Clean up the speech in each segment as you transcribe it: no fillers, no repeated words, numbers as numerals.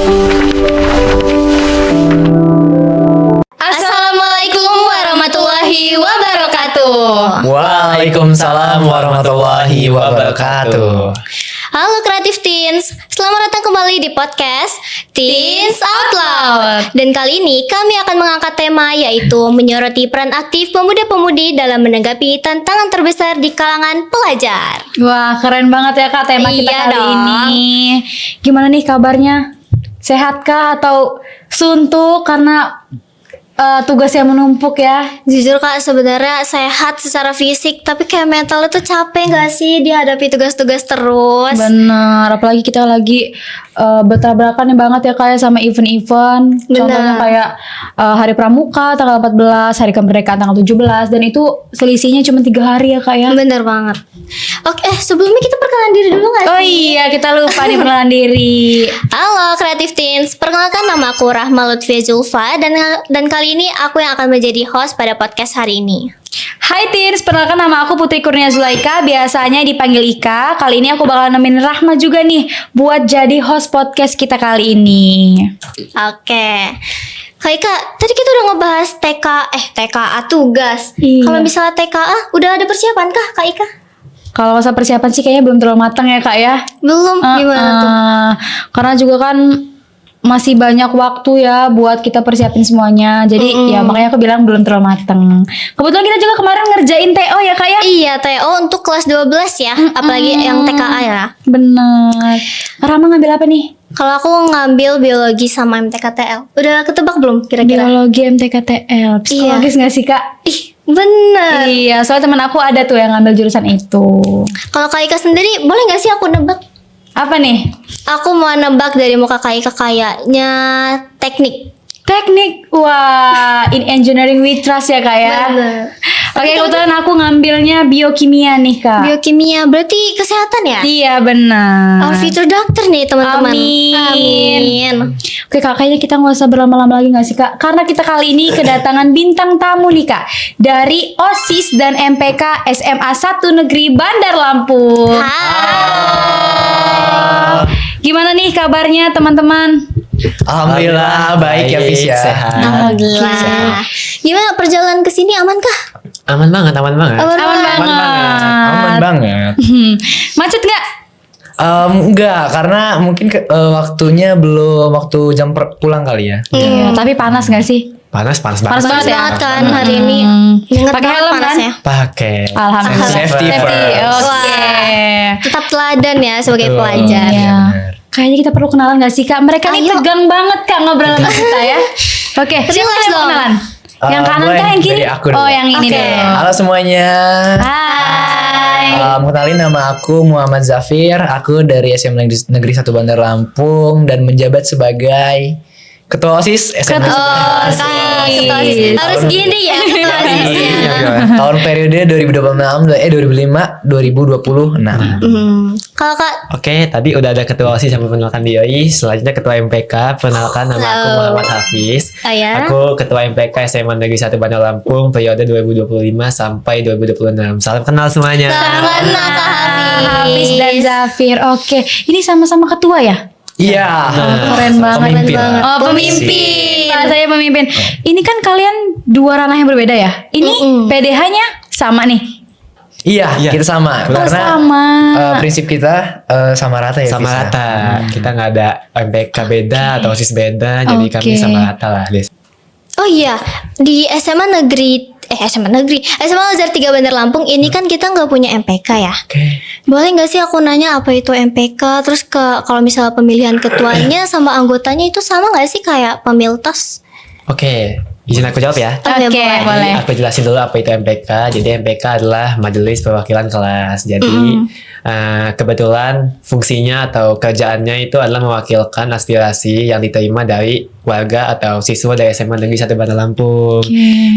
Assalamualaikum warahmatullahi wabarakatuh. Waalaikumsalam warahmatullahi wabarakatuh. Halo Kreatif Teens, selamat datang kembali di podcast Teens Out Loud. Dan kali ini kami akan mengangkat tema yaitu menyoroti peran aktif pemuda-pemudi dalam menanggapi tantangan terbesar di kalangan pelajar. Wah, keren banget ya Kak tema kita Iya kali dong. ini. Gimana nih kabarnya? Sehatkah atau suntuk karena tugas yang menumpuk ya? Jujur Kak, sebenarnya sehat secara fisik, tapi kayak mental itu capek gak sih dihadapi tugas-tugas terus? Bener, apalagi kita lagi bertabrakan banget ya kayak sama event-event. Bener. Contohnya kayak Hari Pramuka tanggal 14, Hari Kemerdekaan tanggal 17, dan itu selisihnya cuma 3 hari ya Kak ya. Bener banget. Oke, sebelumnya kita perkenalan diri dulu gak sih? Oh iya, kita lupa nih perkenalan diri. Halo Kreatif Teens, perkenalkan nama aku Rahma Lutfia Zulfa dan kali ini aku yang akan menjadi host pada podcast hari ini. Hai Teens, perkenalkan nama aku Putri Kurnia Zulaika, biasanya dipanggil Ika. Kali ini aku bakal nemenin Rahma juga nih buat jadi host podcast kita kali ini. Oke. Kak Ika, tadi kita udah ngebahas TKA tugas. Iya. Kalau misalnya TKA, udah ada persiapan kah Kak Ika? Kalau masa persiapan sih kayaknya belum terlalu matang ya Kak ya. Belum, gimana tuh? Karena juga kan masih banyak waktu ya buat kita persiapin semuanya. Jadi ya makanya aku bilang belum terlalu matang. Kebetulan kita juga kemarin ngerjain TO ya Kak ya. Iya, TO untuk kelas 12 ya, apalagi yang TKA ya. Bener. Rama ngambil apa nih? Kalau aku ngambil biologi sama MTKTL. Udah ketebak belum kira-kira? Biologi MTKTL. Psikologis gak sih Kak? Ih, bener. Iya, soalnya teman aku ada tuh yang ngambil jurusan itu. Kalau Kak Ika sendiri, boleh gak sih aku nebak? Apa nih? Aku mau nebak dari muka Kak Ika kayaknya teknik. Teknik. Wah, in engineering we trust ya Kak ya. Bener. Oke, kebetulan aku ngambilnya biokimia nih Kak. Biokimia, berarti kesehatan ya? Iya benar. Our future doctor nih teman-teman. Amin. Amin. Oke Kak, kayaknya kita nggak usah berlama-lama lagi nggak sih Kak? Karena kita kali ini kedatangan bintang tamu nih Kak, dari OSIS dan MPK SMA 1 Negeri Bandar Lampung. Gimana nih kabarnya teman-teman? Alhamdulillah baik ya Fis ya. Sehat. Alhamdulillah. Gimana perjalanan ke sini aman kah? Aman banget, aman banget. Aman Aman banget. banget. Aman banget. Macet nggak? Enggak, karena mungkin waktunya belum waktu jam pulang kali ya. Iya, tapi panas nggak sih? Panas Panas banget. Panas banget ya? banget kan hari ini. Ingat Pakai banget helm kan? panasnya. Pakai. Alhamdulillah. Safety first. Oke. Tetap teladan ya sebagai Betul. pelajar. Iya. benar. Kayaknya kita perlu kenalan gak sih Kak? Mereka nih Ayo. tegang banget Kak ngobrol sama kita ya. Oke, siapa Relax yang mau dong. kenalan? Yang kanan Boleh, kah yang kiri? dari aku dulu. Oh yang ini Oke. deh. Halo semuanya. Hai. Kenalin nama aku Muhammad Zafir. Aku dari SMA Negeri 1 Bandar Lampung dan menjabat sebagai Ketua OSIS SMA. Oh, Kak, ketua OSIS. Harus gini ya ketua OSISnya. Tahun periode 2005 2026. Kalau Kak, Oke, tadi udah ada ketua OSIS yang memperkenalkan diri. Selanjutnya ketua MPK. Perkenalkan nama aku Muhammad Hafiz. oh ya. Aku ketua MPK SMA Negeri 1 Bandar Lampung periode 2025 sampai 2026. Salam kenal semuanya. Salam kenal Kak Hafiz dan Zafir. Oke, ini sama-sama ketua ya? Iya. Keren banget. Pemimpin. Keren banget. Oh pemimpin. Saya pemimpin. Ini kan kalian dua ranah yang berbeda ya? Ini PDH-nya sama nih? Iya, Iya. kita sama. Oh Karena sama. prinsip kita sama rata ya. Sama Fis, ya? rata. Kita nggak ada MPK beda atau OSIS beda. Jadi Oke. kami sama rata lah. Des. Oh iya, di SMA SMA Al-Azhar 3 Bandar Lampung ini kan kita nggak punya MPK ya. Oke. Boleh nggak sih aku nanya apa itu MPK? Terus kalau misalnya pemilihan ketuanya sama anggotanya itu sama nggak sih kayak pemiltas? Oke, izin aku jawab ya. Oke, Oke, boleh. Aku jelasin dulu apa itu MPK. Jadi MPK adalah Majelis Perwakilan Kelas. Jadi kebetulan fungsinya atau kerjaannya itu adalah mewakilkan aspirasi yang diterima dari warga atau siswa dari SMA Negeri 1 Bandar Lampung.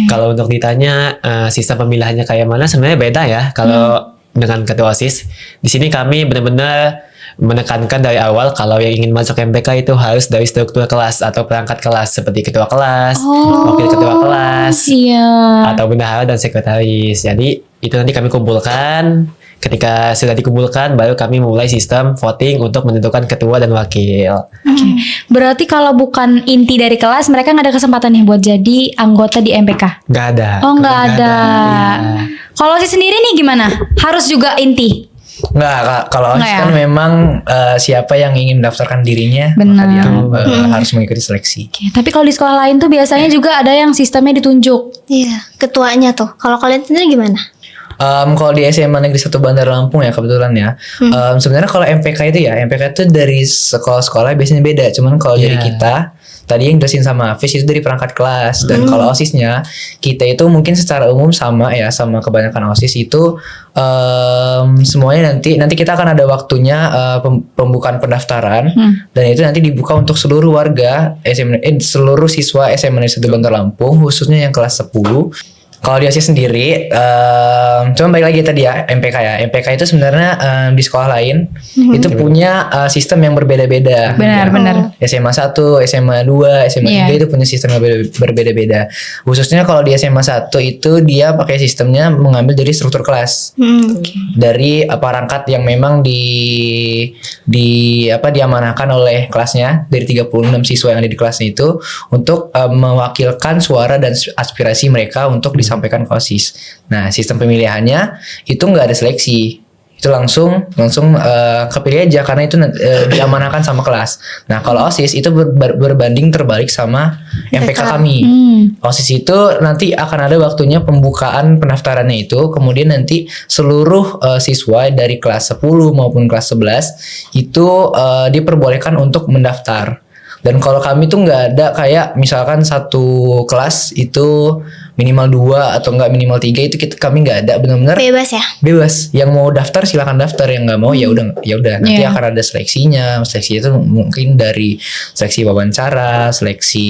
Kalau untuk ditanya sistem pemilihannya kayak mana, sebenarnya beda ya. Kalau dengan ketua OSIS, di sini kami benar-benar menekankan dari awal kalau yang ingin masuk MPK itu harus dari struktur kelas atau perangkat kelas seperti ketua kelas, wakil ketua kelas, Iya. atau bendahara dan sekretaris. Jadi itu nanti kami kumpulkan, ketika sudah dikumpulkan, baru kami mulai sistem voting untuk menentukan ketua dan wakil. Berarti kalau bukan inti dari kelas, mereka nggak ada kesempatan nih buat jadi anggota di MPK. Nggak ada. Oh, nggak ada. Iya. Kalau OSIS sendiri nih gimana? Harus juga inti. Enggak, kalau OSIS Enggak ya? kan memang siapa yang ingin mendaftarkan dirinya Benar. maka dia harus mengikuti seleksi. Oke, tapi kalau di sekolah lain tuh biasanya juga ada yang sistemnya ditunjuk. Iya, ketuanya tuh. Kalau kalian sendiri gimana? Kalau di SMA Negeri 1 Bandar Lampung ya kebetulan ya. Sebenarnya kalau MPK itu ya, MPK itu dari sekolah-sekolah biasanya beda. Cuman kalau dari Iya. kita tadi yang jelasin sama Hafiz itu dari perangkat kelas. Dan kalau OSISnya kita itu mungkin secara umum sama ya, sama kebanyakan OSIS itu semuanya nanti kita akan ada waktunya pembukaan pendaftaran dan itu nanti dibuka untuk seluruh warga seluruh siswa SMA Negeri 1 Bandar Lampung khususnya yang kelas 10. Kalau di OSIS sendiri, cuma balik lagi tadi ya MPK ya. MPK itu sebenarnya di sekolah lain itu punya sistem yang berbeda-beda. Benar. SMA 1, SMA 2, SMA 3 itu punya sistem yang berbeda-beda. Khususnya kalau di SMA 1 itu dia pakai sistemnya mengambil dari struktur kelas. Dari perangkat yang memang diamanahkan oleh kelasnya dari 36 siswa yang ada di kelasnya itu untuk mewakilkan suara dan aspirasi mereka untuk disampaikan ke OSIS. Nah, sistem pemilihannya itu nggak ada seleksi. Itu langsung kepilih aja karena itu diamanahkan sama kelas. Nah, kalau OSIS itu berbanding terbalik sama MPK kami. OSIS itu nanti akan ada waktunya pembukaan pendaftarannya itu, kemudian nanti seluruh siswa dari kelas 10 maupun kelas 11 itu diperbolehkan untuk mendaftar. Dan kalau kami tuh nggak ada kayak misalkan satu kelas itu minimal 2 atau nggak minimal 3 itu kami nggak ada, benar-benar Bebas ya? bebas. Yang mau daftar silakan daftar, yang nggak mau ya udah nanti Iya. akan ada seleksinya. Seleksi itu mungkin dari seleksi wawancara, seleksi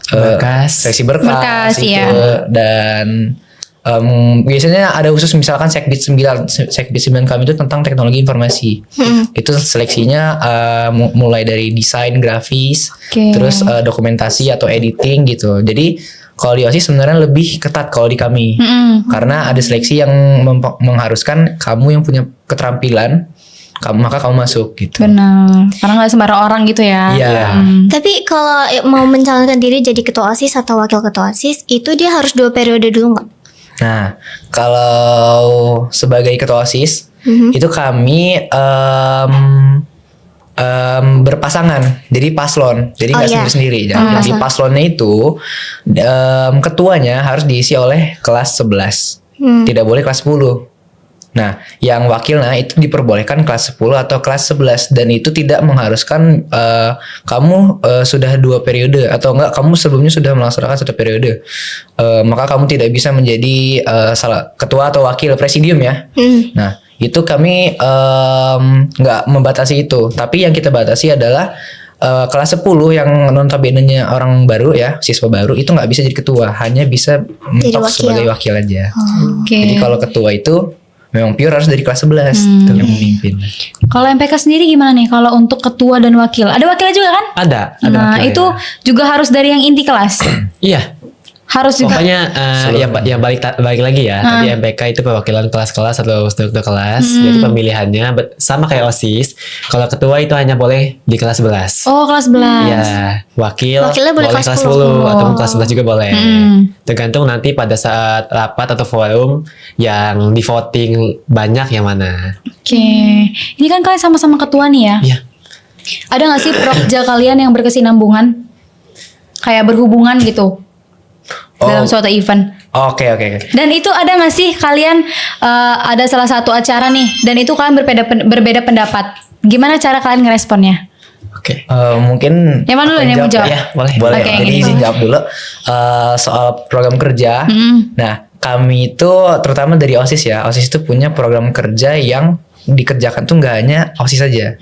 Berkas. seleksi berkas itu iya. dan biasanya ada khusus misalkan Sekbid 9 kami itu tentang teknologi informasi. Itu seleksinya mulai dari desain grafis, Oke. terus dokumentasi atau editing gitu. Jadi kalau di OSIS sebenarnya lebih ketat kalau di kami. Karena ada seleksi yang mengharuskan kamu yang punya keterampilan, maka kamu masuk gitu. Benar. Karena nggak sembarang orang gitu ya. Iya. Tapi kalau mau mencalonkan diri jadi ketua OSIS atau wakil ketua OSIS, itu dia harus 2 periode dulu nggak? Nah, kalau sebagai ketua OSIS itu kami berpasangan, jadi paslon, jadi nggak sendiri-sendiri. Jadi paslonnya itu ketuanya harus diisi oleh kelas 11, tidak boleh kelas 10. Nah, yang wakilnya itu diperbolehkan kelas 10 atau kelas 11 dan itu tidak mengharuskan kamu sudah 2 periode atau enggak kamu sebelumnya sudah melaksanakan 1 periode. Maka kamu tidak bisa menjadi ketua atau wakil presidium ya. Nah, itu kami nggak membatasi itu, tapi yang kita batasi adalah kelas 10 yang notabene-nya orang baru ya, siswa baru itu nggak bisa jadi ketua, hanya bisa mentok sebagai wakil aja. Oke. Jadi kalau ketua itu memang pure harus dari kelas 11 yang memimpin. Kalau MPK sendiri gimana nih? Kalau untuk ketua dan wakil, ada wakilnya juga kan? Ada Nah, wakilnya. itu juga harus dari yang inti kelas. Iya. Harus juga. Pokoknya yang balik lagi ya. Tadi MPK itu perwakilan kelas-kelas atau struktur kelas. Jadi pemilihannya sama kayak OSIS. Kalau ketua itu hanya boleh di kelas 11. Oh, kelas 11. Iya, Wakilnya boleh kelas 10. 10 atau kelas 11 juga boleh. Tergantung nanti pada saat rapat atau forum yang di voting banyak yang mana. Oke. Ini kan kalian sama-sama ketua nih ya. Iya. Ada gak sih prokja kalian yang berkesinambungan? Kayak berhubungan gitu. Dalam suatu event. Oke. Dan itu ada gak sih kalian ada salah satu acara nih dan itu kalian berbeda pendapat. Gimana cara kalian ngeresponnya? Oke. Mungkin Yang mana dulu yang mau jawab? Ya, boleh. Boleh. Oke, yang Jadi ini izin dulu. jawab dulu soal program kerja. Nah, kami itu terutama dari OSIS ya. OSIS itu punya program kerja yang dikerjakan tuh nggak hanya OSIS saja,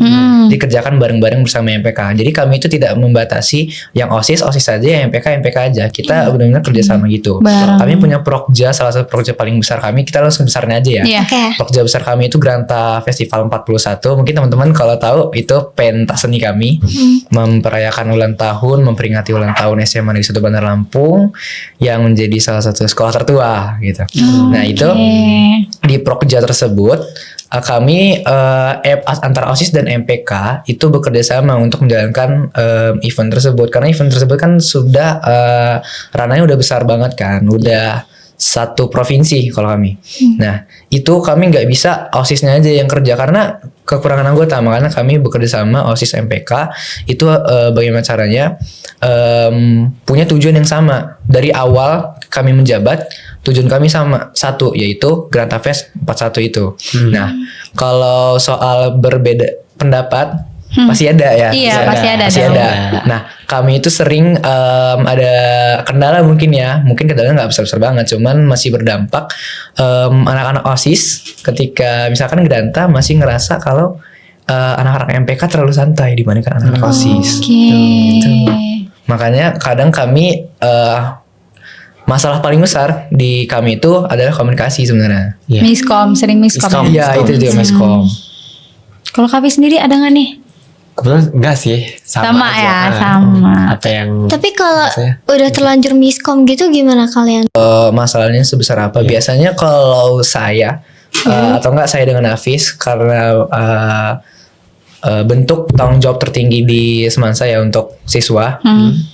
dikerjakan bareng-bareng bersama MPK. Jadi kami itu tidak membatasi yang OSIS saja, yang MPK aja. Kita benar-benar kerjasama gitu. Bareng. Kami punya prokja, salah satu prokja paling besar kami. Kita langsung besarnya aja ya. Iya. Oke. Prokja besar kami itu Granta Festival 41. Mungkin teman-teman kalau tahu itu pentas seni kami memperayakan ulang tahun, memperingati ulang tahun SMA Negeri 1 Bandar Lampung yang menjadi salah satu sekolah tertua gitu. Nah itu di prokja tersebut kami antara OSIS dan MPK itu bekerja sama untuk menjalankan event tersebut, karena event tersebut kan sudah ranahnya udah besar banget kan, udah satu provinsi kalau kami. Nah itu kami nggak bisa OSISnya aja yang kerja karena kekurangan anggota, makanya kami bekerja sama OSIS MPK itu bagaimana caranya punya tujuan yang sama dari awal kami menjabat. Tujuan kami sama, satu, yaitu Granta Fest 41 itu. Nah, kalau soal berbeda pendapat pasti ada ya. Iya, pasti ada. Nah, kami itu sering ada kendala mungkin ya. Mungkin kendalanya nggak besar-besar banget, cuman masih berdampak. Anak-anak OSIS ketika misalkan Granta masih ngerasa kalau anak-anak MPK terlalu santai dibandingkan anak-anak OSIS. Gitu. Makanya kadang kami masalah paling besar di kami itu adalah komunikasi sebenarnya. Iya. Sering miskom. Iya, itu juga miskom. Kalau Kavi sendiri ada nggak nih? Kebetulan enggak sih, sama aja. Ya, sama. Apa yang Tapi kalau Maksudnya? udah terlanjur miskom gitu gimana kalian? Masalahnya sebesar apa? Biasanya kalau saya atau enggak saya dengan Hafiz karena bentuk tanggung jawab tertinggi di Semansa ya untuk siswa.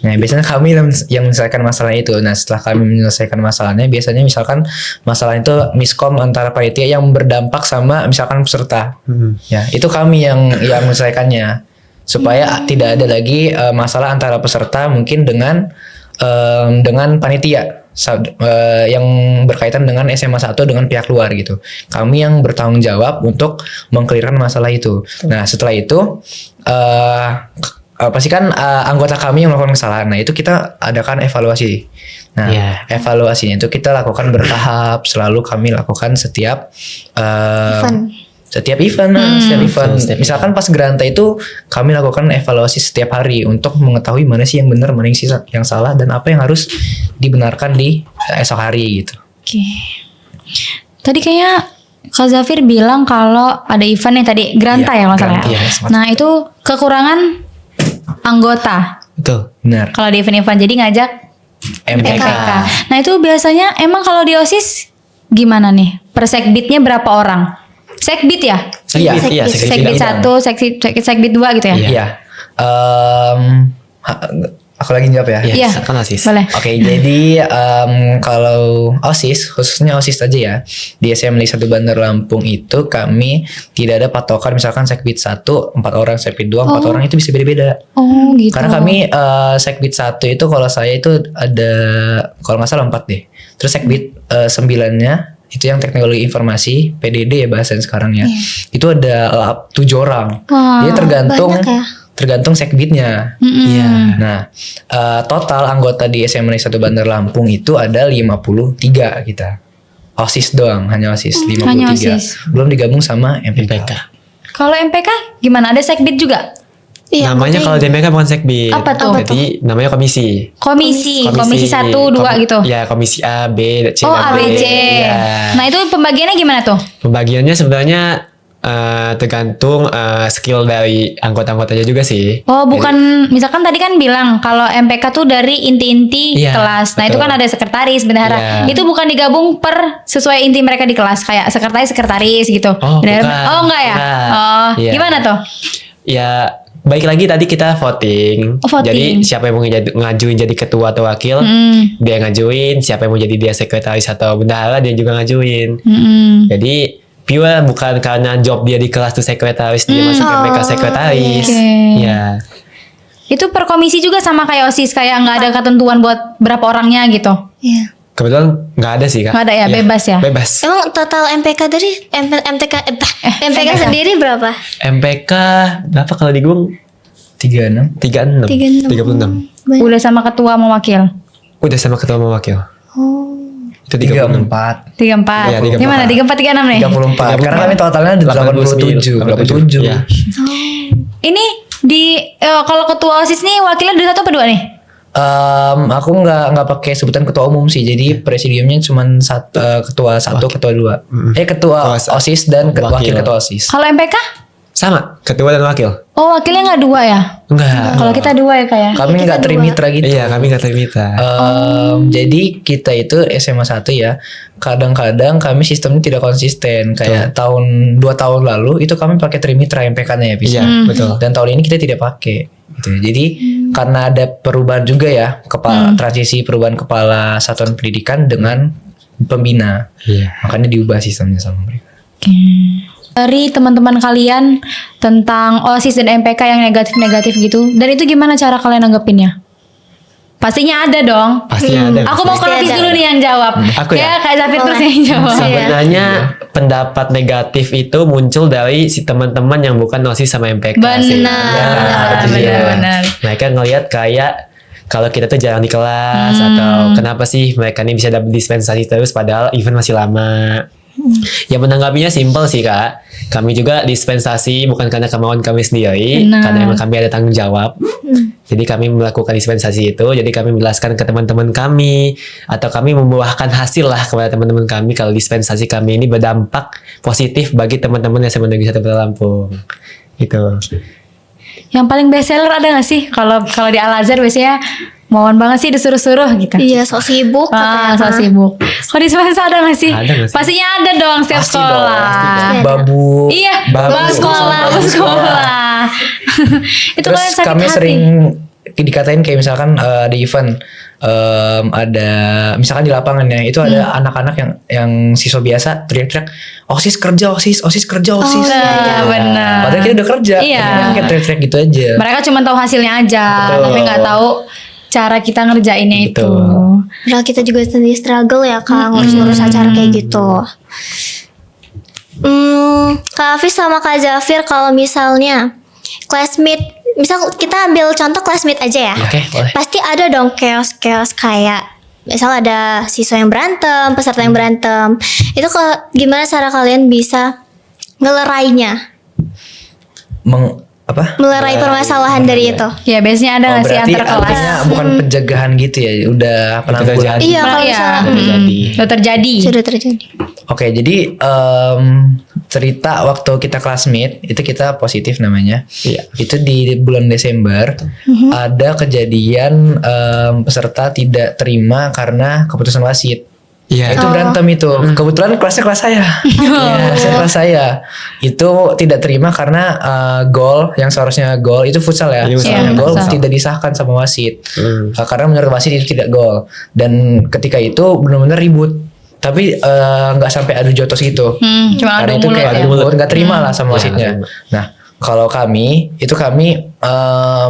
Nah biasanya kami yang menyelesaikan masalah itu. Nah setelah kami menyelesaikan masalahnya, biasanya misalkan masalah itu miskom antara panitia yang berdampak sama misalkan peserta. Ya itu kami yang menyelesaikannya supaya tidak ada lagi masalah antara peserta mungkin dengan panitia yang berkaitan dengan SMA 1 dengan pihak luar gitu. Kami yang bertanggung jawab untuk mengklirkan masalah itu. Nah setelah itu pasti kan anggota kami yang melakukan kesalahan. Nah itu kita adakan evaluasi. Nah evaluasinya itu kita lakukan bertahap. Selalu kami lakukan setiap event. Misalkan pas Granta itu kami lakukan evaluasi setiap hari untuk mengetahui mana sih yang benar, mana yang salah, dan apa yang harus dibenarkan di esok hari gitu. Oke. Tadi kayaknya Kak Zafir bilang kalau ada event yang tadi Granta ya masalahnya. Granta, iya. Nah itu kekurangan anggota betul. Benar. kalau di event-event, jadi ngajak MPK. MPK. Nah itu biasanya emang kalau di OSIS gimana nih? Per sekbidnya berapa orang? Sekbid ya? Iya. Sekbid 1, sekbid 2 gitu ya? Iya. Aku lagi jawab ya. Iya. Kan OSIS. Boleh. Oke, jadi kalau OSIS, khususnya OSIS aja ya, di SMA Negeri 1 Bandar Lampung itu kami tidak ada patokan misalkan sekbid 1 4 orang, sekbid 2 4 orang, itu bisa beda-beda. Oh gitu. Karena kami sekbid 1 itu kalau saya itu ada kalau nggak salah 4 deh. Terus sekbid 9-nya itu yang teknologi informasi, PDD ya bahasanya sekarang ya. Itu ada 7 orang. Wah, Dia tergantung banyak ya. tergantung sekbidnya. Iya. Nah, total anggota di SMA Negeri 1 Bandar Lampung itu ada 53 kita. OSIS doang, hanya OSIS 53. hanya OSIS. Belum digabung sama MPK. MPK. Kalau MPK gimana? Ada sekbid juga? Iya, Namanya kalau di MPK bukan sekbid. Apa tuh? Jadi namanya komisi. Komisi 1, 2 gitu. Ya, komisi A, B, C, Oh dan D. ABC. Iya. Nah itu pembagiannya gimana tuh? Pembagiannya sebenarnya tergantung skill dari anggota-anggotanya juga sih. Oh bukan, misalkan tadi kan bilang kalau MPK tuh dari inti-inti Iya, kelas. Nah itu betul. kan ada sekretaris, bendahara. Iya. Itu bukan digabung per sesuai inti mereka di kelas, kayak sekretaris gitu. Oh, Bendahara- bukan. Oh enggak ya? Bukan. Oh Iya. gimana tuh? Ya, baik lagi tadi kita voting. Oh, voting. Jadi siapa yang mau ngajuin jadi ketua atau wakil, dia ngajuin. Siapa yang mau jadi dia sekretaris atau bendahara, dia juga ngajuin. Jadi pure bukan karena job dia di kelas tuh sekretaris, dia masuk MPK sekretaris. Oke. Ya. Itu per komisi juga sama kayak OSIS, kayak nggak ada ketentuan buat berapa orangnya gitu. Iya. Kebetulan nggak ada sih, Kak. Nggak ada ya, bebas ya? Bebas. Emang total MPK dari MPK sendiri berapa? MPK berapa kalau di Gung? 36. 36. 36. Banyak. Udah sama ketua sama wakil. Udah sama ketua sama wakil. Itu 36. 34. 34. Iya, 34. Gimana? 34 36 nih? 34. Karena kami totalnya ada 87. 87. Iya. Ini kalau ketua OSIS nih wakilnya ada 1 apa 2 nih? Aku nggak pakai sebutan ketua umum sih. Jadi presidiumnya cuma ketua 1, ketua 2. Ketua Ketua OSIS dan wakil wakil. ketua OSIS. Kalau MPK? Sama, ketua dan wakil. Oh, wakilnya nggak 2 ya? Enggak. Kalau kita 2 ya kayak. Kami nggak trimitra gitu. Iya, kami nggak termita. Jadi kita itu SMA 1 ya. Kadang-kadang kami sistemnya tidak konsisten. Kayak 2 tahun lalu itu kami pakai trimitra MPK-nya ya, bisa. Iya, betul. Dan tahun ini kita tidak pakai. Gitu. Jadi karena ada perubahan juga ya, transisi perubahan kepala satuan pendidikan dengan pembina. Iya. Makanya diubah sistemnya sama mereka. Dari teman-teman kalian tentang OSIS dan MPK yang negatif-negatif gitu. Dan itu gimana cara kalian nanggepinnya? Pastinya ada dong. Pastinya ada. Aku mau ke Hafiz Pasti ada. dulu nih yang jawab. Aku ya? Kayak Zafir terus Boleh. yang jawab. Sebenarnya pendapat negatif itu muncul dari si teman-teman yang bukan OSIS sama MPK sih. Benar, Iya. benar. Mereka ngelihat kayak kalau kita tuh jarang di kelas atau kenapa sih mereka ini bisa dapat dispensasi terus padahal event masih lama. Ya menanggapinya simpel sih Kak. Kami juga dispensasi bukan karena kemauan kami sendiri, Benar. karena emang kami ada tanggung jawab. Jadi kami melakukan dispensasi itu, jadi kami menjelaskan ke teman-teman kami atau kami membuahkan hasil lah kepada teman-teman kami kalau dispensasi kami ini berdampak positif bagi teman-teman SMA Negeri 1 Kota Lampung. Gitu. Yang paling best seller ada gak sih? Kalau di Al-Azhar biasanya mohon banget sih disuruh-suruh gitu. Iya, sok sibuk katanya. So sibuk. Kalau di Semansa ada gak sih? Ada nggak sih? Pastinya ada dong setiap Pasti dong, sekolah. pasti dong. Ada. Babu. Iya, Babu bus sekolah, babu bus sekolah. Itu Terus kalian sakit kami hati. sering dikatain kayak misalkan di event ada misalkan di lapangan ya itu ada anak-anak yang siswa biasa teriak-teriak OSIS kerja OSIS kerja OSIS. Iya, benar. Padahal kita udah kerja. Iya. Tapi kayak teriak-teriak gitu aja. Mereka cuma tahu hasilnya aja, Betul. tapi nggak tahu cara kita ngerjainnya itu. Betul. Padahal kita juga sendiri struggle ya Kak ngurus-ngurus acara kayak gitu. Kak Hafiz sama Kak Zafir kalau misalnya classmate, misal kita ambil contoh classmate aja ya. Oke, boleh. Pasti ada dong chaos-chaos kayak misal ada siswa yang berantem, peserta yang berantem. Itu gimana cara kalian bisa ngelerainya? Melerai permasalahan dari itu. Ya biasanya ada nggak sih Berarti antar kelas? artinya bukan pencegahan gitu ya, udah penanggulangan. terjadi. Iya, kalau Iya. misalnya Terjadi. Udah terjadi. sudah terjadi. Oke, jadi cerita waktu kita classmate itu kita positif namanya. Iya. Itu di bulan Desember ada kejadian peserta tidak terima karena keputusan wasit. Iya. Itu berantem itu. Kebetulan kelasnya kelas saya. Ya, kelas saya. Itu tidak terima karena gol yang seharusnya gol itu futsal ya. Iya, Seharusnya futsal. gol Futsal. tidak disahkan sama wasit. Karena menurut wasit itu tidak gol. Dan ketika itu benar-benar ribut. Tapi nggak sampai adu jotos gitu. Cuma Karena adu itu mulut kayak ya. adu mulut, nggak terima lah sama Ya, wasitnya. nggak terima. Nah, kalau kami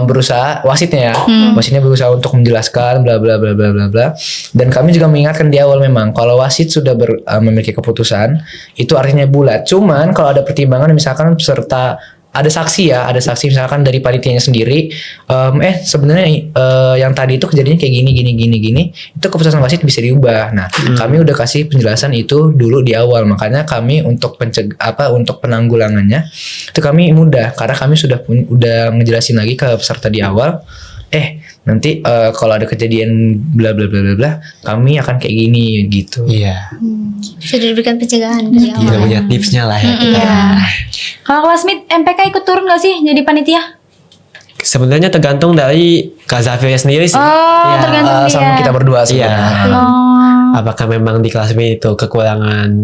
berusaha wasitnya ya, wasitnya berusaha untuk menjelaskan bla bla bla bla bla bla. Dan kami juga mengingatkan di awal memang kalau wasit sudah memiliki keputusan itu artinya bulat. Cuman kalau ada pertimbangan misalkan peserta ada saksi misalkan dari panitianya sendiri sebenarnya yang tadi itu kejadiannya kayak gini itu keputusan wasit bisa diubah. Nah kami udah kasih penjelasan itu dulu di awal, makanya kami untuk untuk penanggulangannya itu kami mudah karena kami udah ngejelasin lagi ke peserta di awal nanti kalau ada kejadian bla bla bla bla bla kami akan kayak gini gitu. Iya. Sudah diberikan pencegahan dari Kita awal. punya tipsnya lah ya. Iya. Kalau classmate MPK ikut turun gak sih jadi panitia? Sebenarnya tergantung dari Kak Zafirnya sendiri sih. Oh, Iya. tergantung dia. Sama kita berdua sebenarnya. Oh. Apakah memang di kelas B itu kekurangan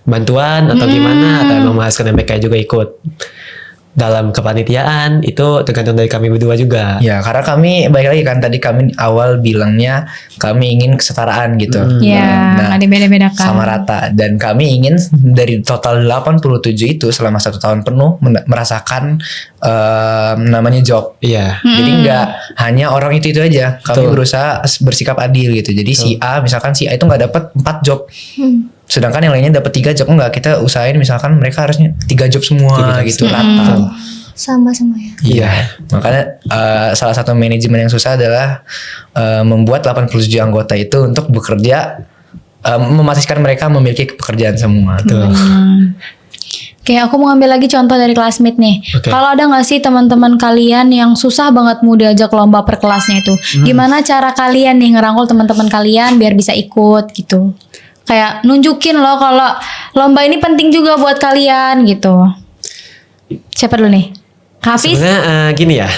bantuan atau gimana atau emang mengharuskan MPK juga ikut dalam kepanitiaan, itu tergantung dari kami berdua juga. Ya, karena kami baik lagi kan tadi kami awal bilangnya kami ingin kesetaraan gitu. Iya, Nah, nggak dibeda-bedakan. sama rata dan kami ingin dari total 87 itu selama 1 tahun penuh merasakan namanya job. Iya. Jadi nggak hanya orang itu aja. Kami Betul. berusaha bersikap adil gitu. Jadi si A misalkan si A itu nggak dapat 4 job. Sedangkan yang lainnya dapat 3 job, enggak, kita usahain misalkan mereka harusnya 3 job semua 3 job gitu semua. rata. Sama-sama ya. Iya, makanya salah satu manajemen yang susah adalah membuat 87 anggota itu untuk bekerja memastikan mereka memiliki pekerjaan semua. Oke, aku mau ambil lagi contoh dari classmate nih. Oke. Kalau ada nggak sih teman-teman kalian yang susah banget mau diajak lomba per kelasnya itu? Gimana cara kalian nih ngerangkul teman-teman kalian biar bisa ikut gitu? Kayak nunjukin loh kalau lomba ini penting juga buat kalian gitu. Siapa dulu nih? Hafiz? Sebenarnya gini ya.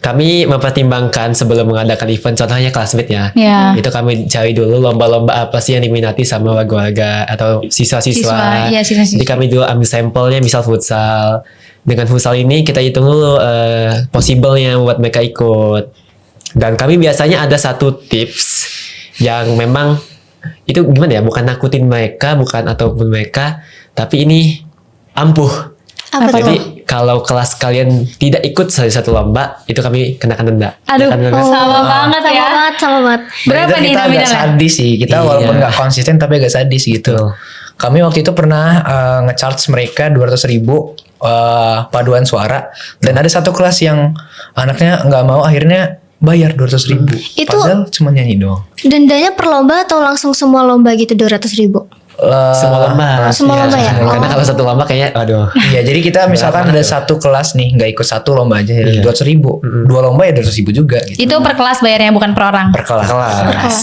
Kami mempertimbangkan sebelum mengadakan event, contohnya classmate ya. Ya. Itu kami cari dulu lomba-lomba apa sih yang diminati sama warga-warga atau siswa-siswa. Iya, siswa-siswa. Jadi kami dulu ambil sampelnya, misal futsal. Dengan futsal ini kita hitung dulu possible-nya buat mereka ikut. Dan kami biasanya ada satu tips yang memang itu gimana ya, bukan nakutin mereka, bukan ataupun mereka, tapi ini ampuh. Apa tuh? Jadi kalau kelas kalian tidak ikut salah satu lomba, itu kami kenakan denda. Aduh, Kenakan denda. sama banget Sama ya. banget, sama banget. Berapa Nah, itu nih kita agak nominalnya? sadis sih. Kita Iya. walaupun nggak konsisten tapi agak sadis gitu. Betul. Kami waktu itu pernah nge-charge mereka 200.000 paduan suara, dan ada satu kelas yang anaknya nggak mau, akhirnya bayar 200.000. Itu- Padahal cuma nyanyi doang. Dendanya per lomba atau langsung semua lomba gitu 200.000? Semua lomba. Semua lomba ya? Karena kalau satu lomba kayaknya, aduh. Iya, jadi kita misalkan ada satu kelas nih nggak ikut satu lomba aja, Iya. 200.000. Dua lomba ya 200.000 juga gitu. Itu per kelas bayarnya bukan per orang. Per kelas.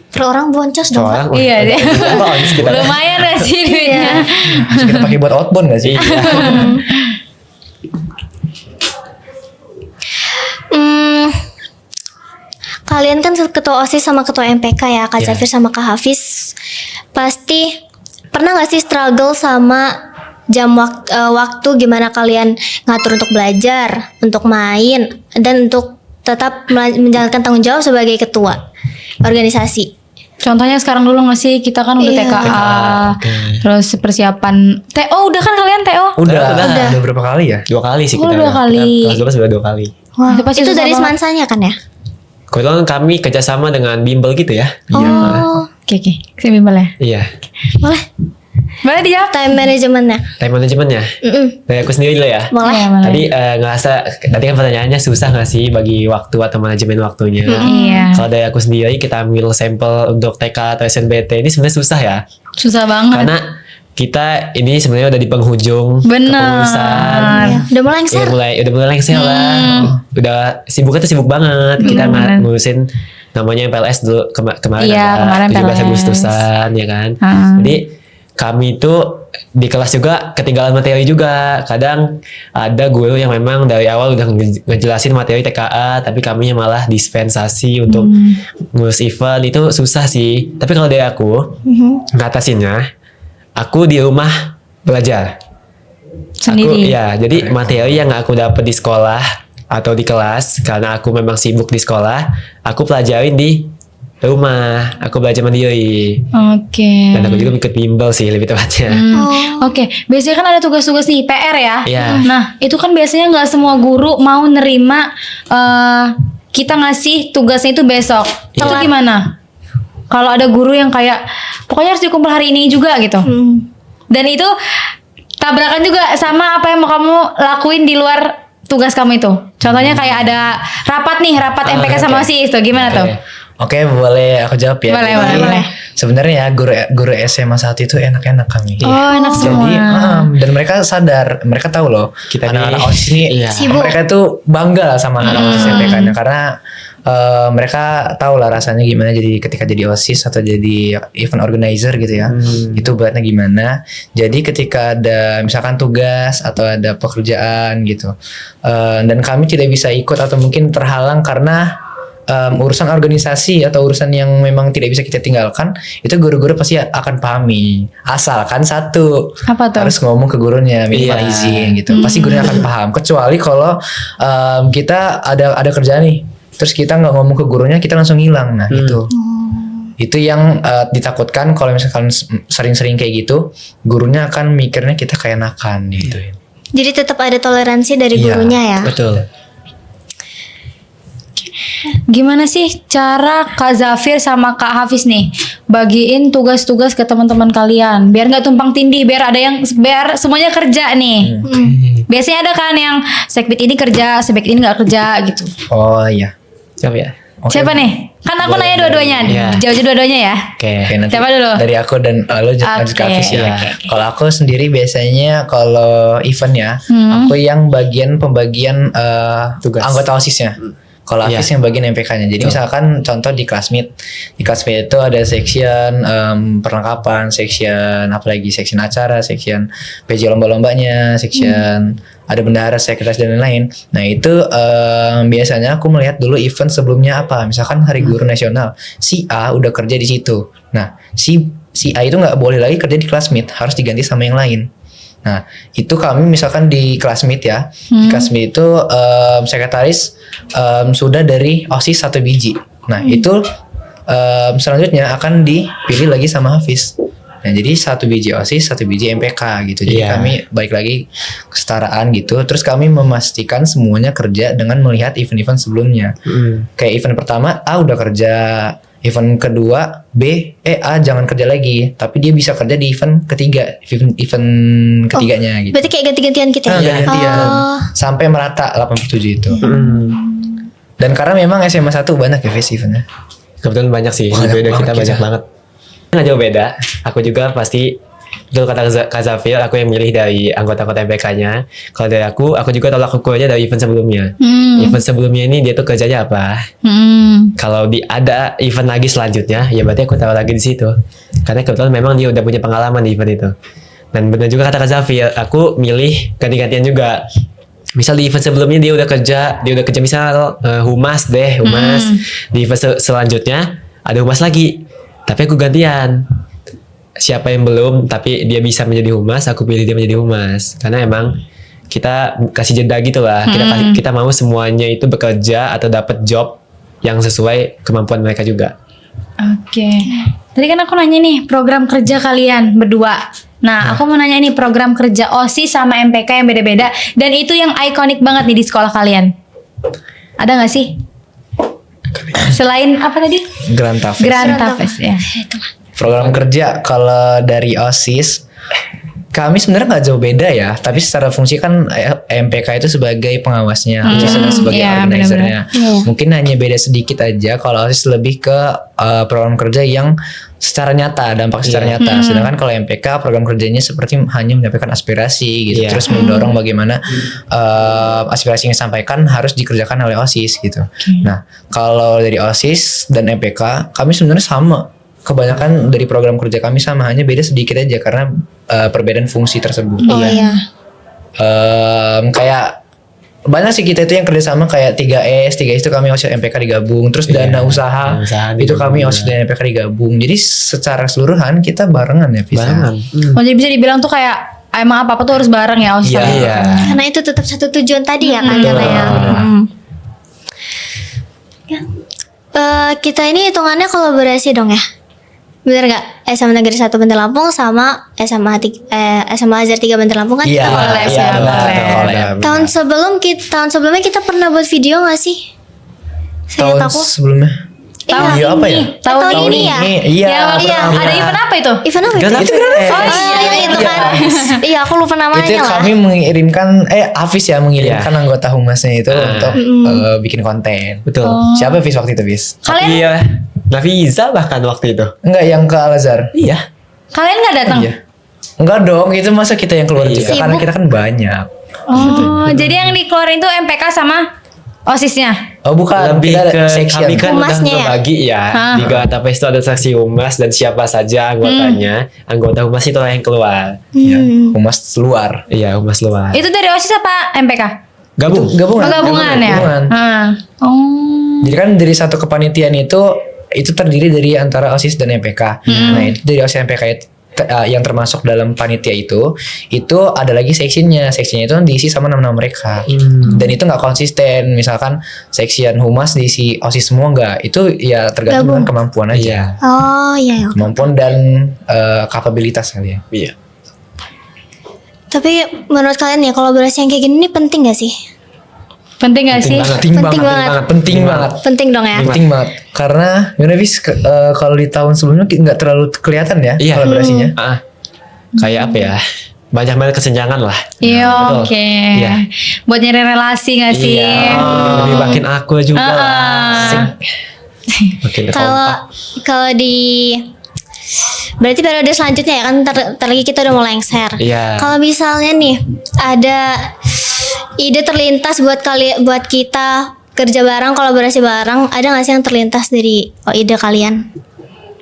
Per orang boncos dong. Soalnya, Iya, udah- deh. udah habis kita. Lumayan gak sih duitnya? Terus kita pakai buat outbound gak sih? Iya. Hmm, kalian kan ketua OSIS sama ketua MPK ya, Kak Iya. Zafir sama Kak Hafiz. Pasti pernah gak sih struggle sama jam waktu, gimana kalian ngatur untuk belajar, untuk main, dan untuk tetap menjalankan tanggung jawab sebagai ketua organisasi. Contohnya sekarang dulu gak sih? Kita kan udah Iya. TKA, terus persiapan TO udah kan kalian TO? Udah berapa kali ya? 2 kali sih Oh, kita. 2 kali. Kelas 12 sudah 2 kali. Wah, Itu pasti itu susah dari banget. semansanya kan ya? Kebetulan kami kerjasama dengan bimbel gitu ya. Oh, Oke, si bimbel ya. Iya. boleh. Boleh dijawab? Time manajemennya. Time manajemennya. Dari aku sendiri dulu ya. Boleh. Iya, boleh. Tadi ngerasa, tadi kan pertanyaannya susah gak sih bagi waktu atau manajemen waktunya? Iya. Kalau dari aku sendiri kita ambil sampel untuk TK atau SNBT ini sebenarnya susah ya. Susah banget. Karena kita ini sebenarnya udah di penghujung Bener. kepengurusan. Iya, udah mulai lengser. Udah mulai lengser lah. Udah sibuknya tuh sibuk banget. Kita Bener. ngurusin namanya PLS dulu kemarin Iya, kemarin 17 PLS. Agustusan ya kan. Hmm. Jadi kami tuh di kelas juga ketinggalan materi juga. Kadang ada guru yang memang dari awal udah ngejelasin materi TKA, tapi kami malah dispensasi untuk ngurus event. Itu susah sih. Tapi kalau dari aku ngatasinnya, aku di rumah belajar. Sendiri. Aku, ya, jadi materi yang aku dapat di sekolah atau di kelas, karena aku memang sibuk di sekolah, aku pelajarin di rumah. Aku belajar mandiri. Oke. Dan aku juga ikut bimbel sih lebih tepatnya. Oke, biasanya kan ada tugas-tugas nih PR ya. Iya. Nah, itu kan biasanya nggak semua guru mau nerima kita ngasih tugasnya itu besok. Itu Iya. gimana? Kalau ada guru yang kayak pokoknya harus dikumpul hari ini juga gitu. Dan itu tabrakan juga sama apa yang mau kamu lakuin di luar tugas kamu itu. Contohnya kayak ada rapat MPK sama oke. OSIS tuh gimana tuh? Oke, boleh aku jawab ya. Boleh, Jadi, boleh. sebenarnya ya guru SMA saat itu enak-enak kami. Oh, enak semua. Jadi dan mereka sadar, mereka tahu loh Kita anak-anak nih, OSIS ini iya. Sibuk. mereka tuh bangga lah sama anak OSIS MPK-nya karena mereka tahu lah rasanya gimana jadi ketika jadi OSIS atau jadi event organizer gitu ya. Itu beratnya gimana. Jadi ketika ada misalkan tugas atau ada pekerjaan gitu. Dan kami tidak bisa ikut atau mungkin terhalang karena urusan organisasi atau urusan yang memang tidak bisa kita tinggalkan, itu guru-guru pasti akan pahami. Asalkan satu, Apa tuh? harus ngomong ke gurunya minimal Iya. izin gitu. Pasti gurunya akan paham. Kecuali kalau kita ada kerjaan nih, terus kita nggak ngomong ke gurunya, kita langsung hilang. Nah itu yang ditakutkan kalau misalkan sering-sering kayak gitu, gurunya akan mikirnya kita kayak enakan gitu. Jadi tetap ada toleransi dari Iya, gurunya ya. Betul. Gimana sih cara Kak Zafir sama Kak Hafiz nih bagiin tugas-tugas ke teman-teman kalian biar nggak tumpang tindih, biar semuanya kerja nih. Biasanya ada kan yang sekbid ini kerja, sekbid ini nggak kerja gitu. Oh iya. Siap ya? Oke. Siapa nih? Kan aku Boleh nanya dua-duanya. Iya. Jauh-jauh dua-duanya ya. Oke, nanti Siapa dulu? dari aku dan lo lanjut ke Oke. Hafiz ya. Oke, Kalau aku sendiri biasanya kalau event ya, aku yang bagian pembagian Tugas. anggota OSIS-nya. Kalau Iya. Hafiz yang bagian MPK-nya. Jadi misalkan contoh di classmeet. Di classmeet itu ada section perlengkapan, section apalagi section acara, section PJ lomba-lombanya, section ada bendahara, sekretaris dan lain-lain. Nah itu biasanya aku melihat dulu event sebelumnya apa. Misalkan Hari Guru Nasional, si A udah kerja di situ. Nah si A itu nggak boleh lagi kerja di classmeet, harus diganti sama yang lain. Nah itu kami misalkan di classmeet ya, di classmeet itu sekretaris sudah dari OSIS 1 biji. Nah itu selanjutnya akan dipilih lagi sama Hafiz. Nah jadi 1 biji OSIS, 1 biji MPK gitu. Jadi Iya. kami balik lagi kesetaraan gitu. Terus kami memastikan semuanya kerja dengan melihat event-event sebelumnya. Kayak event pertama A udah kerja, event kedua A jangan kerja lagi, tapi dia bisa kerja di event ketiga, event ketiganya gitu. Berarti kayak ganti-gantian gitu Nah, ya? gantian. Oh. Sampai merata 87 itu. Dan karena memang SMA 1 banyak ya Fis eventnya. Kebetulan banyak sih, Banyak beda banget kita banyak kita. banget. Nggak jauh beda. Aku juga pasti betul kata Kak Zafir, aku yang milih dari anggota-anggota MPK-nya. Kalau dari aku juga tolak ukurnya dari event sebelumnya. Event sebelumnya ini dia tuh kerjanya apa? Kalau ada event lagi selanjutnya, ya berarti aku taruh lagi di situ. Karena kebetulan memang dia udah punya pengalaman di event itu. Dan benar juga kata Kak Zafir, aku milih ganti-gantian juga. Misal di event sebelumnya dia udah kerja misal humas. Di event selanjutnya ada humas lagi, tapi aku gantian. Siapa yang belum tapi dia bisa menjadi humas, aku pilih dia menjadi humas. Karena emang kita kasih jeda gitu lah. Kita mau semuanya itu bekerja atau dapat job yang sesuai kemampuan mereka juga. Oke. Tadi kan aku nanya nih program kerja kalian berdua. Nah, aku mau nanya nih program kerja OSIS sama MPK yang beda-beda dan itu yang ikonik banget nih di sekolah kalian. Ada nggak sih? Selain apa tadi? Grantafes. Grantafes ya. Program kerja kalau dari OSIS kami sebenarnya nggak jauh beda ya, tapi secara fungsi kan MPK itu sebagai pengawasnya, OSIS adalah sebagai iya, organizernya. benar-benar. Mungkin hanya beda sedikit aja kalau OSIS lebih ke program kerja yang secara nyata, dampak secara nyata. Sedangkan kalau MPK program kerjanya seperti hanya menyampaikan aspirasi gitu, Iya. terus mendorong bagaimana aspirasi yang disampaikan harus dikerjakan oleh OSIS gitu. Nah, kalau dari OSIS dan MPK kami sebenarnya sama. Kebanyakan dari program kerja kami sama, hanya beda sedikit aja karena perbedaan fungsi tersebut. Oh iya. Kayak banyak sih kita itu yang kerjasama kayak 3S itu kami OSIS MPK digabung, terus dana usaha dana usaha itu digabung kami juga. OSIS dan MPK digabung. Jadi secara keseluruhan kita barengan ya bisa. Barengan. Oh, jadi bisa dibilang tuh kayak emang apa-apa tuh harus bareng ya OSIS. Iya. Iya. Karena itu tetap satu tujuan tadi ya kan Betul. katanya. Kita ini hitungannya kolaborasi dong ya? Bener gak? SMA Negeri 1 Bandar Lampung sama SMA Azhar 3 Bandar Lampung kan? Iya, kita collab iya, ya. benar, Collab. collab. Tahun sebelumnya kita pernah buat video gak sih? Saya Tahun aku. sebelumnya. Tahun Iya, apa ya? ini. Tahun ini ya? Iya, Iya, pernah. ada event apa itu? Event apa? Gak itu? tahu. Oh iya yang itu kan. Iya aku lupa namanya Itu lah. kami mengirimkan Hafiz ya mengirimkan anggota humasnya itu untuk bikin konten. Betul. Siapa Fis waktu itu Fis? Kalian Iya. Nafiza bahkan waktu itu. Enggak yang ke Al Azhar. Iya. kalian nggak datang? Iya. Enggak dong, itu masa kita yang keluar Iya. juga karena Sibuk. kita kan banyak. Oh, jadi yang dikeluarin itu MPK sama OSISnya. Oh bukan, Lebih kita ada ke section. kami kan udah Humasnya ya? berbagi ya. Hah. Di Grantafes itu ada seksi humas dan siapa saja anggotanya. Anggota humas itu yang keluar. Ya, humas luar. Iya, humas luar. Itu dari OSIS apa MPK? Gabung. Itu gabungan. Oh, gabungan ya. Gabungan. Ah. Oh. Jadi kan dari satu kepanitiaan itu terdiri dari antara OSIS dan MPK. Nah, itu dari OSIS MPK itu yang termasuk dalam panitia itu ada lagi seksinya itu diisi sama nama-nama mereka dan itu nggak konsisten. Misalkan seksian humas diisi OSIS semua nggak, itu ya tergantung dengan kemampuan aja. Iya. Oh iya. Kemampuan dan kapabilitas kali ya. Iya. Tapi menurut kalian ya kolaborasi yang kayak gini nih penting gak sih? Penting gak sih? banget. Penting Penting banget. banget. Penting banget. Penting dong ya. Penting banget. Karena gimana Bis, kalau di tahun sebelumnya nggak terlalu kelihatan ya Iya. kolaborasinya. Kayak apa ya? Banyak banget kesenjangan lah. Iya, Betul. oke. Iya. Buat nyari relasi gak sih? Iya. Lebih makin aku juga lah. Ah. Asik. Makin Kalau kompak. kalau di berarti periode selanjutnya ya kan lagi kita udah mulai lengser. Iya. Kalau misalnya nih ada ide terlintas buat kita kerja bareng, kolaborasi bareng, ada nggak sih yang terlintas dari ide kalian?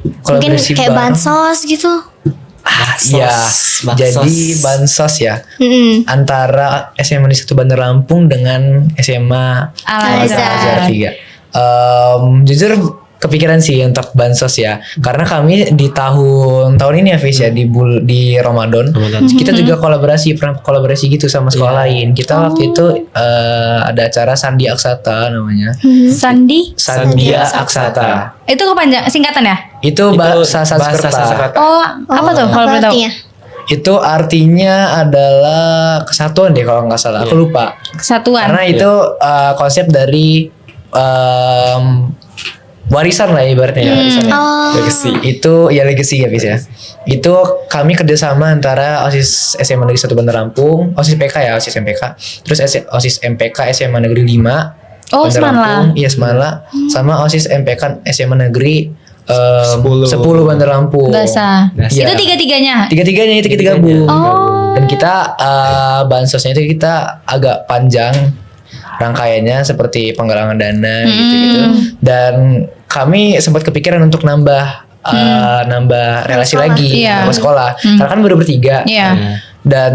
Mungkin Kolaborasi kayak bareng. bansos gitu. Iya, Bansos. jadi bansos ya Mm-mm. antara SMA Negeri 1 Bandar Lampung dengan SMA Al-Azhar. 3. Jujur kepikiran sih untuk bansos ya, karena kami di tahun ini ya Fis ya di Ramadan Ramadan. kita juga pernah kolaborasi gitu sama sekolah lain. Kita waktu itu ada acara Sandi Aksata namanya. Sandi Sandia Aksata. itu kepanjang singkatan ya? Itu bahasa bahasa Sanskerta. Sanskerta. Oh, apa tuh kalau boleh tahu? artinya? Itu artinya adalah kesatuan deh kalau nggak salah. Aku lupa. Kesatuan. Karena itu konsep dari warisan lah ibaratnya ya, warisannya. Oh. Legacy. Itu ya legacy ya bis ya. Itu kami kerjasama antara OSIS SMA Negeri 1 Bandar Lampung, OSIS PK ya, OSIS MPK, terus OSIS MPK SMA Negeri 5 Oh, Bandar Semanla. Lampung, iya Semanla, sama OSIS MPK SMA Negeri 10 10 Bandar Lampung. Gasa. Iya. Itu tiga-tiganya. Tiga-tiganya itu kita gabung. Oh. Dan kita bansosnya itu kita agak panjang rangkaiannya seperti penggalangan dana gitu-gitu. Dan kami sempat kepikiran untuk nambah relasi Sekolah. lagi Iya. nambah sekolah. Karena kan baru bertiga. Iya. Dan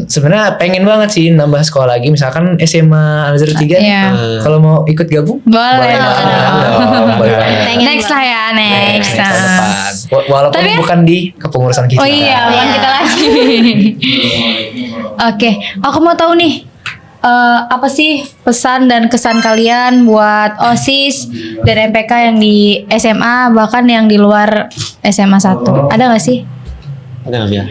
sebenarnya pengen banget sih nambah sekolah lagi, misalkan SMA Al-Azhar 3 nih. Iya. Kalau mau ikut gabung Boleh. banget dong, boleh banget. Pengen Next lah ya, Next next. tahun depan. Walaupun Tapi- bukan di kepengurusan kita. Oh iya, bukan kita lagi. Oke, aku mau tahu nih. Apa sih pesan dan kesan kalian buat OSIS dan MPK yang di SMA bahkan yang di luar SMA 1? Ada gak sih? Ada nggak Bia?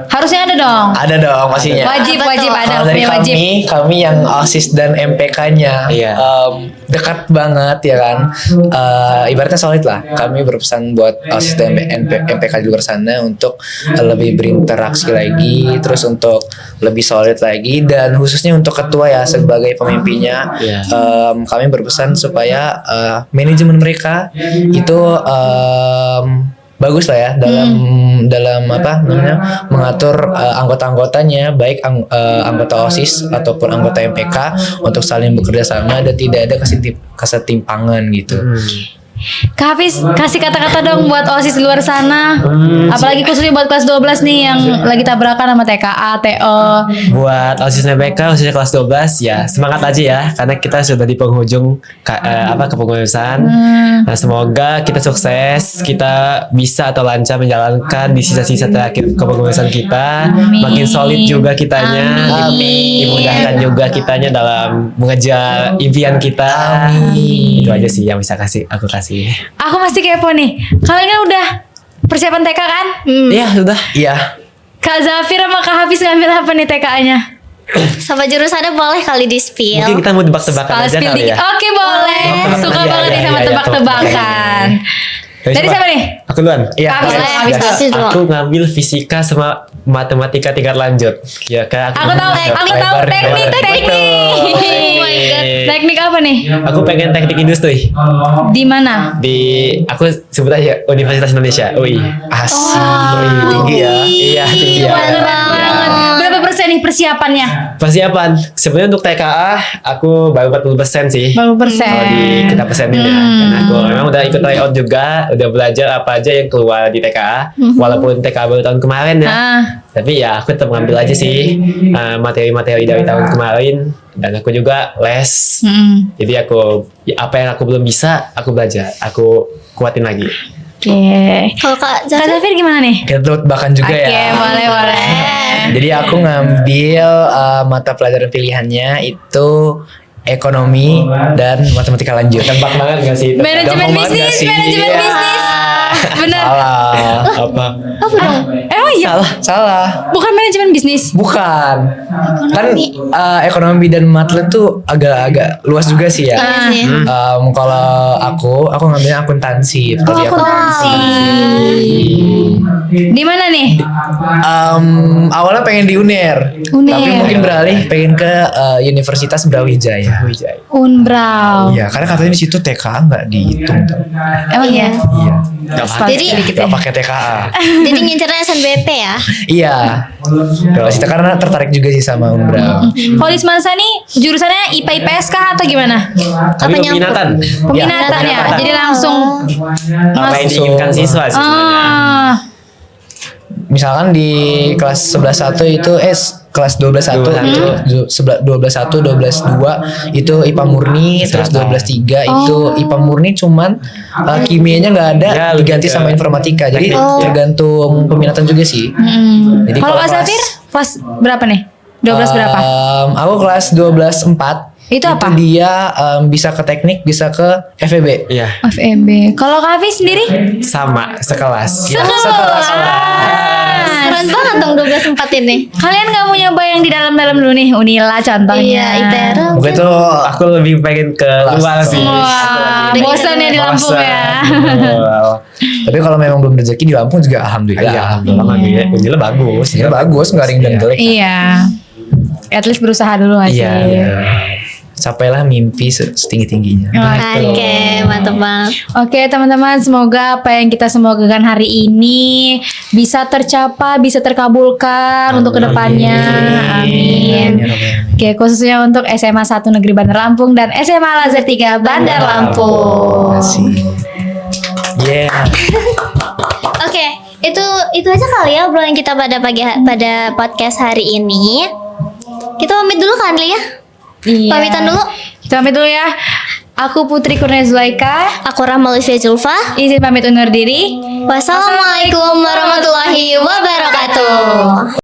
Harusnya ada dong. Ada dong pastinya. Wajib Apa wajib tuh? ada Kalau dari punya wajib. kami yang OSIS dan MPK-nya Iya. dekat banget ya kan. Ibaratnya solid lah. Kami berpesan buat OSIS dan MPK di luar sana untuk lebih berinteraksi lagi, terus untuk lebih solid lagi, dan khususnya untuk ketua ya sebagai pemimpinnya. Iya. Kami berpesan supaya manajemen mereka itu bagus lah ya dalam apa namanya mengatur anggota-anggotanya, baik anggota OSIS ataupun anggota MPK, untuk saling bekerja sama dan tidak ada kesetimpangan gitu. Kak Hafiz, kasih kata-kata dong buat OSIS di luar sana. Apalagi khususnya buat kelas 12 nih yang lagi tabrakan sama TKA, TO. Buat OSIS MPK khususnya kelas 12 ya semangat aja ya, karena kita sudah di penghujung kepengurusan. Nah, semoga kita sukses, kita bisa atau lancar menjalankan di sisa-sisa terakhir kepengurusan kita. Makin solid juga kitanya. Amin. Dimudahkan juga kitanya dalam mengejar impian kita. Amin. Itu aja sih yang bisa aku kasih. Aku masih kepo nih. Kalian kan udah persiapan TK kan? Iya sudah. Iya. Kak Zafir sama Kak Hafiz ngambil apa nih TKA-nya? Sama jurusannya boleh kali di spill. Mungkin kita mau tebak-tebakan aja spill kali dikit. ya. Oke boleh. Suka Iya, banget iya, nih sama iya, tebak-tebakan. Dari siapa nih? Aku duluan. Iya. Habis, boleh. habis. Habis dulu. Aku ngambil fisika sama matematika tingkat lanjut. Ya kan? Aku tahu Lebar, teknik. Oh my God. Teknik apa nih? Aku pengen teknik industri. Di mana? Di aku sebut aja Universitas Indonesia, UI. Asik. Tinggi ya. Iya, tinggi ya. Keren banget. Berapa persen nih persiapannya? Persiapan. Sebenarnya untuk TKA aku baru 40% sih. Berapa Kalau persen? di kita pesenin ya. Karena aku memang udah ikut tryout juga, udah belajar apa aja yang keluar di TKA. Walaupun TKA baru tahun kemarin ya. Ah, Tapi ya aku tetap ngambil aja sih materi-materi dari tahun kemarin, dan aku juga les. Jadi apa yang aku belum bisa aku belajar, aku kuatin lagi. Oke. Kalau Kak Kak Zafir Zafir gimana nih? Kita bahkan juga Oke, ya. boleh. Jadi aku ngambil mata pelajaran pilihannya itu ekonomi dan matematika lanjut. Tebak banget gak sih? Manajemen Gampang banget bisnis, gak sih? manajemen Iya. bisnis. Bener. Salah. Apa? apa dong? Emang iya. Salah. Bukan manajemen bisnis. Bukan. Kan ekonomi dan matlet tuh agak luas juga sih ya. Iya sih. Kalau aku ngambilnya akuntansi. Oh, akuntansi. Di mana nih? Awalnya pengen di UNER, UNER. tapi mungkin beralih pengen ke Universitas Brawijaya. Unbrau. Iya, karena katanya di situ TKA nggak dihitung tuh. Emang ya? Iya. Jadi Nggak pakai TKA. jadi ngincernya SNBP ya. Iya. Kalau kita karena tertarik juga sih sama Unbrau. Kalau di Semansa nih jurusannya IPA IPS kah atau gimana? Apa Tapi nyangkut? peminatan. Peminatan ya. peminatan. Jadi langsung Apa yang diinginkan siswa sih sebenarnya. Misalkan di kelas 11.1 itu kelas 12.1 itu 12.1 12.2 itu IPA murni, terus 12.3 itu IPA murni cuman kimianya nggak ada, Ya, diganti lebih ke sama informatika. Jadi tergantung peminatan juga sih. Jadi Kalau Kak kelas- Safir kelas berapa nih? 12 berapa? Aku kelas 12.4. Itu apa? Dia bisa ke teknik, bisa ke FEB. Iya, FEB. Kalau Kak Hafiz sendiri? sama sekelas. Keren banget dong 12.4 ini. Kalian nggak mau nyoba yang di dalam-dalam dulu nih? Unila contohnya. Iya, ITERA. Mungkin itu Aku lebih pengen ke luar sih. Wah, bosan ya di Lampung ya. tapi kalau memang belum rezeki di Lampung juga alhamdulillah. Iya, alhamdulillah. Unila bagus. Ya bagus, nggak ada yang jelek. Iya. At least berusaha dulu aja. Iya. Capailah mimpi setinggi-tingginya. Oke, mantap banget. Oke teman-teman, semoga apa yang kita semogakan hari ini bisa tercapai, bisa terkabulkan untuk kedepannya. Amin. Oke, khususnya untuk SMA 1 Negeri Bandar Lampung dan SMA Al Azhar 3 Bandar Lampung. Yeah. Oke, itu aja kali ya obrolan kita pada podcast hari ini. Kita pamit dulu kan, Li ya? Iya. Pamitan dulu. Kita pamit dulu ya. Aku Putri Kurnia Zulaika. Aku Rahma Olivia Zulfa. Izin pamit undur diri. Wassalamualaikum warahmatullahi wabarakatuh.